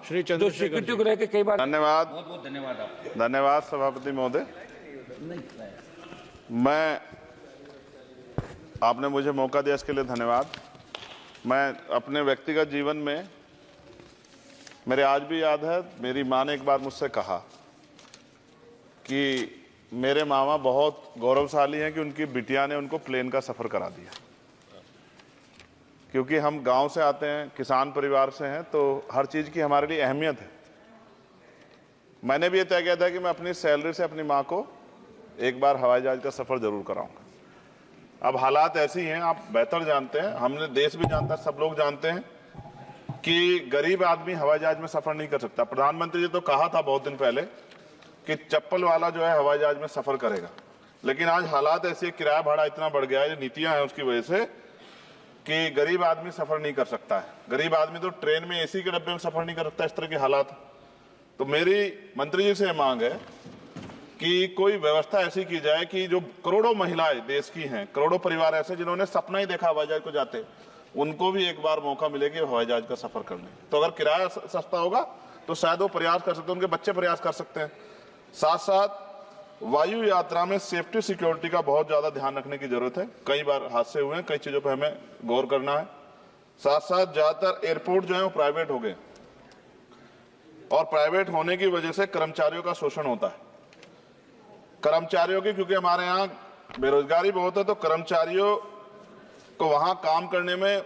श्री जो चंद्रशेखर स्वीकृति को लेकर कई बार। धन्यवाद, बहुत बहुत धन्यवाद आपका। धन्यवाद सभापति महोदय। मैं आपने मुझे मौका दिया इसके लिए धन्यवाद। मैं अपने व्यक्तिगत जीवन में, मेरे आज भी याद है, मेरी माँ ने एक बार मुझसे कहा कि मेरे मामा बहुत गौरवशाली हैं कि उनकी बिटिया ने उनको प्लेन का सफ़र करा दिया। क्योंकि हम गांव से आते हैं, किसान परिवार से हैं, तो हर चीज़ की हमारे लिए अहमियत है। मैंने भी ये तय किया था कि मैं अपनी सैलरी से अपनी माँ को एक बार हवाई जहाज का सफ़र जरूर कराऊंगा। अब हालात ऐसी हैं, आप बेहतर जानते हैं, हमने देश भी जानता है, सब लोग जानते हैं कि गरीब आदमी हवाई जहाज में सफ़र नहीं कर सकता। प्रधानमंत्री जी तो कहा था बहुत दिन पहले कि चप्पल वाला जो है हवाई जहाज में सफ़र करेगा, लेकिन आज हालात ऐसे, किराया भाड़ा इतना बढ़ गया है, ये नीतियाँ हैं उसकी वजह से, कि गरीब आदमी सफ़र नहीं कर सकता है। गरीब आदमी तो ट्रेन में एसी के डब्बे में सफ़र नहीं कर सकता, इस तरह के हालात। तो मेरी मंत्री जी से मांग है कि कोई व्यवस्था ऐसी की जाए कि जो करोड़ों महिलाएं देश की हैं, करोड़ों परिवार ऐसे जिन्होंने सपना ही देखा हवाई जहाज को जाते, उनको भी एक बार मौका मिले कि हवाई जहाज का सफ़र कर लें। तो अगर किराया सस्ता होगा तो शायद वो प्रयास कर सकते हैं, उनके बच्चे प्रयास कर सकते हैं। साथ साथ वायु यात्रा में सेफ्टी सिक्योरिटी का बहुत ज़्यादा ध्यान रखने की जरूरत है। कई बार हादसे हुए हैं, कई चीज़ों पर हमें गौर करना है। साथ साथ ज़्यादातर एयरपोर्ट जो है वो प्राइवेट हो गए, और प्राइवेट होने की वजह से कर्मचारियों का शोषण होता है। कर्मचारियों की, क्योंकि हमारे यहाँ बेरोजगारी बहुत है, तो कर्मचारियों को वहाँ काम करने में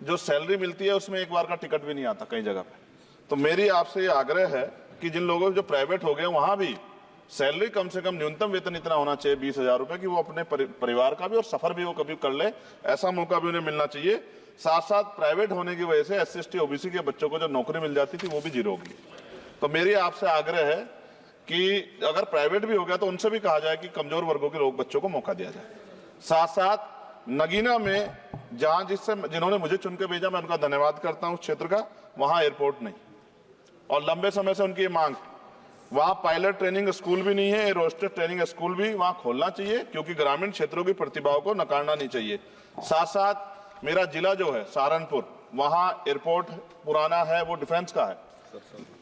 जो सैलरी मिलती है उसमें एक बार का टिकट भी नहीं आता कई जगह पे। तो मेरी आपसे ये आग्रह है कि जिन लोगों जो प्राइवेट हो गए वहाँ भी सैलरी कम से कम न्यूनतम वेतन इतना होना चाहिए 20,000 रुपए, कि वो अपने परिवार का भी और सफर भी वो कभी कर ले, ऐसा मौका भी उन्हें मिलना चाहिए। साथ साथ प्राइवेट होने की वजह से SC/ST OBC के बच्चों को जो नौकरी मिल जाती थी वो भी जीरो होगी। तो मेरी आपसे आग्रह है कि अगर प्राइवेट भी हो गया तो उनसे भी कहा जाए कि कमजोर वर्गों के लोग बच्चों को मौका दिया जाए। साथ साथ नगीना में जहां जिन्होंने मुझे चुन के भेजा, मैं उनका धन्यवाद करता हूं उस क्षेत्र का, वहां एयरपोर्ट नहीं, और लंबे समय से उनकी मांग, वहां पायलट ट्रेनिंग स्कूल भी नहीं है, एरोस्टेस ट्रेनिंग स्कूल भी वहां खोलना चाहिए, क्योंकि ग्रामीण क्षेत्रों की प्रतिभाओं को नकारना नहीं चाहिए। साथ साथ मेरा जिला जो है सहारनपुर, वहां एयरपोर्ट पुराना है, वो डिफेंस का है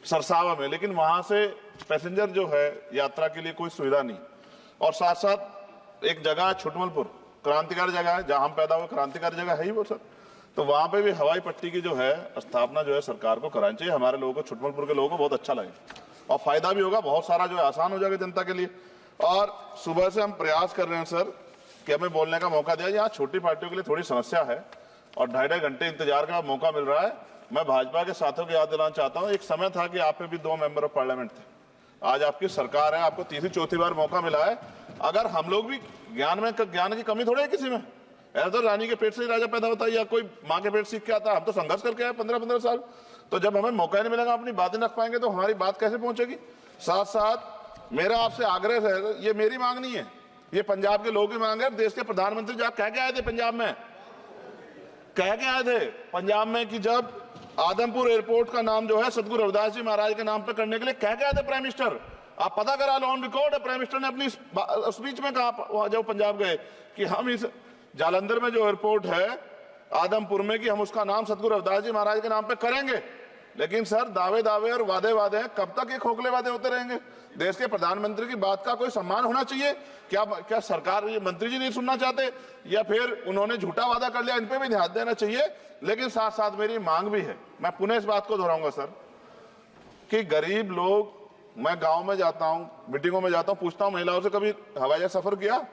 सरसावा में, लेकिन वहां से पैसेंजर जो है यात्रा के लिए कोई सुविधा नहीं। और साथ साथ एक जगह छुटमलपुर, क्रांतिकारी जगह है, जहां हम पैदा हुए, क्रांतिकारी जगह है ही वो सर। तो वहां पे भी हवाई पट्टी की जो है स्थापना जो है सरकार को करानी चाहिए। हमारे लोगों को, छुटमलपुर के लोगों को बहुत अच्छा लगेगा और फायदा भी होगा, बहुत सारा जो है आसान हो जाएगा जनता के लिए। और सुबह से हम प्रयास कर रहे हैं सर कि हमें बोलने का मौका दिया। यहाँ छोटी पार्टियों के लिए थोड़ी समस्या है और 2.5 घंटे इंतजार का मौका मिल रहा है। मैं भाजपा के साथियों को याद दिलाना चाहता हूँ, एक समय था कि आप पे भी 2 मेंबर ऑफ पार्लियामेंट थे, आज आपकी सरकार है, आपको तीसरी चौथी बार मौका मिला है। अगर हम लोग भी ज्ञान की कमी थोड़ी है किसी में, ऐसा तो रानी के पेट से ही राजा पैदा होता है या कोई माँ के पेट सीख के आता है। हम तो संघर्ष करके आए 15-15 साल, तो जब हमें मौका नहीं मिलेगा, अपनी बातें रख पाएंगे तो हमारी बात कैसे पहुंचेगी। साथ साथ मेरा आपसे आग्रह है, ये मेरी मांग नहीं है, ये पंजाब के लोगों की मांग है। देश के प्रधानमंत्री जी आप कह के आए थे पंजाब में, कह के आए थे पंजाब में कि जब आदमपुर एयरपोर्ट का नाम जो है सतगुरु रविदास जी महाराज के नाम पर करने के लिए कह के आए थे प्राइम मिनिस्टर। आप पता करा लो, ऑन रिकॉर्ड है, प्राइम मिनिस्टर ने अपनी स्पीच में कहा जब पंजाब गए कि हम इस जालंधर में जो एयरपोर्ट है आदमपुर में, कि हम उसका नाम सतगुरु रविदास जी महाराज के नाम पे करेंगे। लेकिन सर दावे और वादे हैं, कब तक ये खोखले वादे होते रहेंगे। देश के प्रधानमंत्री की बात का कोई सम्मान होना चाहिए। क्या सरकार, ये मंत्री जी नहीं सुनना चाहते, या फिर उन्होंने झूठा वादा कर लिया, इन पे भी ध्यान देना चाहिए। लेकिन साथ साथ मेरी मांग भी है, मैं पुनः इस बात को दोहराऊंगा सर, कि गरीब लोग, मैं गांव में जाता हूं, मीटिंगों में जाता हूं, पूछता हूं महिलाओं से, कभी हवाई जहाज सफर किया?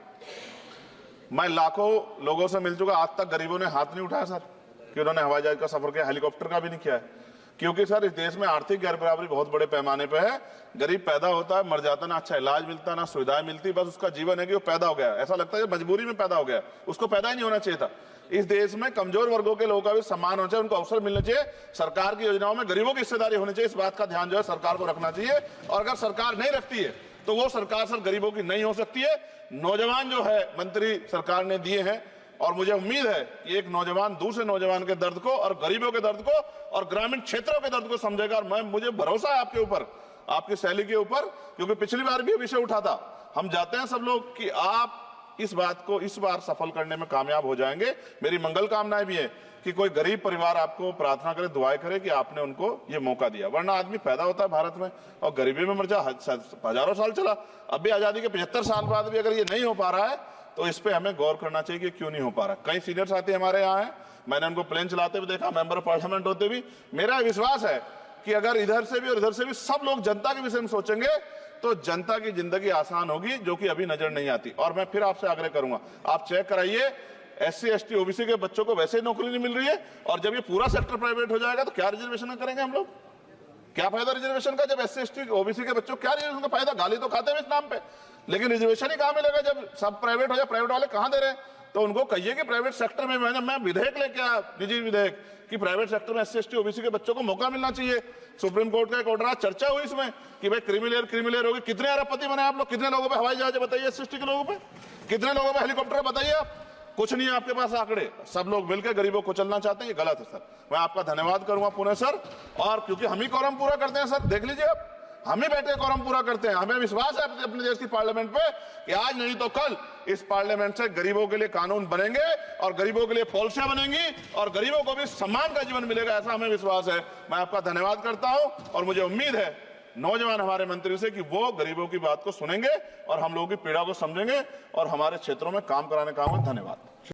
मैं लाखों लोगों से मिल चुका, आज तक गरीबों ने हाथ नहीं उठाया सर कि उन्होंने हवाई जहाज का सफर किया, हेलीकॉप्टर का भी नहीं किया है। क्योंकि सर इस देश में आर्थिक गैर बराबरी बहुत बड़े पैमाने पे है। गरीब पैदा होता है, मर जाता, ना अच्छा इलाज मिलता, ना सुविधाएं मिलती, बस उसका जीवन है कि वो पैदा हो गया, ऐसा लगता है मजबूरी में पैदा हो गया, उसको पैदा ही नहीं होना चाहिए था। इस देश में कमजोर वर्गों के लोगों का भी सम्मान होना चाहिए, उनको अवसर मिलना चाहिए। सरकार की योजनाओं में गरीबों की हिस्सेदारी होनी चाहिए, इस बात का ध्यान जो है सरकार को रखना चाहिए। और अगर सरकार नहीं रखती है तो वो सरकार सर गरीबों की नहीं हो सकती है। नौजवान जो है मंत्री सरकार ने दिए हैं, और मुझे उम्मीद है कि एक नौजवान दूसरे नौजवान के दर्द को और गरीबों के दर्द को और ग्रामीण क्षेत्रों के दर्द को समझेगा। और मुझे भरोसा है आपके ऊपर, आपकी शैली के ऊपर, क्योंकि पिछली बार भी विषय उठा था। हम जाते हैं सब लोग कि आप इस बात को इस बार सफल करने में कामयाब हो जाएंगे। मेरी मंगल कामनाएं भी है कि कोई गरीब परिवार आपको प्रार्थना करे, दुआएं करे कि आपने उनको ये मौका दिया। वरना आदमी पैदा होता है भारत में और गरीबी में मर जा, हजारों साल चला, अब भी आजादी के 75 साल बाद भी अगर ये नहीं हो पा रहा है तो इस पे हमें गौर करना चाहिए कि क्यों नहीं हो पा रहा। कई सीनियर साथी हमारे यहाँ हैं, मैंने उनको प्लेन चलाते हुए देखा, मेंबर ऑफ पार्लियामेंट होते भी। मेरा विश्वास है कि अगर इधर से भी और इधर से भी सब लोग जनता के विषय में सोचेंगे तो जनता की जिंदगी आसान होगी, जो कि अभी नजर नहीं आती। और मैं फिर आपसे आग्रह करूंगा, आप चेक कराइए, SC ST OBC के बच्चों को वैसे ही नौकरी नहीं मिल रही है, और जब ये पूरा सेक्टर प्राइवेट हो जाएगा तो क्या रिजर्वेशन करेंगे हम लोग? क्या फायदा रिजर्वेशन का? जब SC ST OBC के बच्चों क्या रिजर्वेशन का फायदा? गाली तो खाते हैं इस नाम पे, लेकिन रिजर्वेशन ही कहां मिलेगा जब सब प्राइवेट हो जाए? प्राइवेट वाले कहां दे रहे हैं? तो उनको कहिए कि प्राइवेट सेक्टर में मैं विधेयक लेके आया, निजी विधेयक, कि प्राइवेट सेक्टर में SC ST OBC के बच्चों को मौका मिलना चाहिए। सुप्रीम कोर्ट का एक ऑर्डर, आज चर्चा हुई इसमें कि भाई क्रिमिलेयर होगी। कितने अरबपति बने आप लोग? कितने लोगों पे हवाई जहाज बताइए? SC ST के लोगों पे कितने लोगों पे हेलीकॉप्टर बताइए? आप कुछ नहीं है आपके पास आंकड़े। सब लोग मिलकर गरीबों को चलना चाहते हैं, ये गलत है सर। मैं आपका धन्यवाद करूंगा पुनः सर, और क्योंकि हम ही कोरम पूरा करते हैं सर, देख लीजिए आप, हम ही बैठे कोरम पूरा करते हैं। हमें विश्वास है अपने देश की पार्लियामेंट पे कि आज नहीं तो कल इस पार्लियामेंट से गरीबों के लिए कानून बनेंगे और गरीबों के लिए पॉलिसियां बनेंगी और गरीबों को भी सम्मान का जीवन मिलेगा, ऐसा हमें विश्वास है। मैं आपका धन्यवाद करता हूं और मुझे उम्मीद है नौजवान हमारे मंत्री से कि वो गरीबों की बात को सुनेंगे और हम लोगों की पीड़ा को समझेंगे और हमारे क्षेत्रों में काम कराने का आऊंगा। धन्यवाद।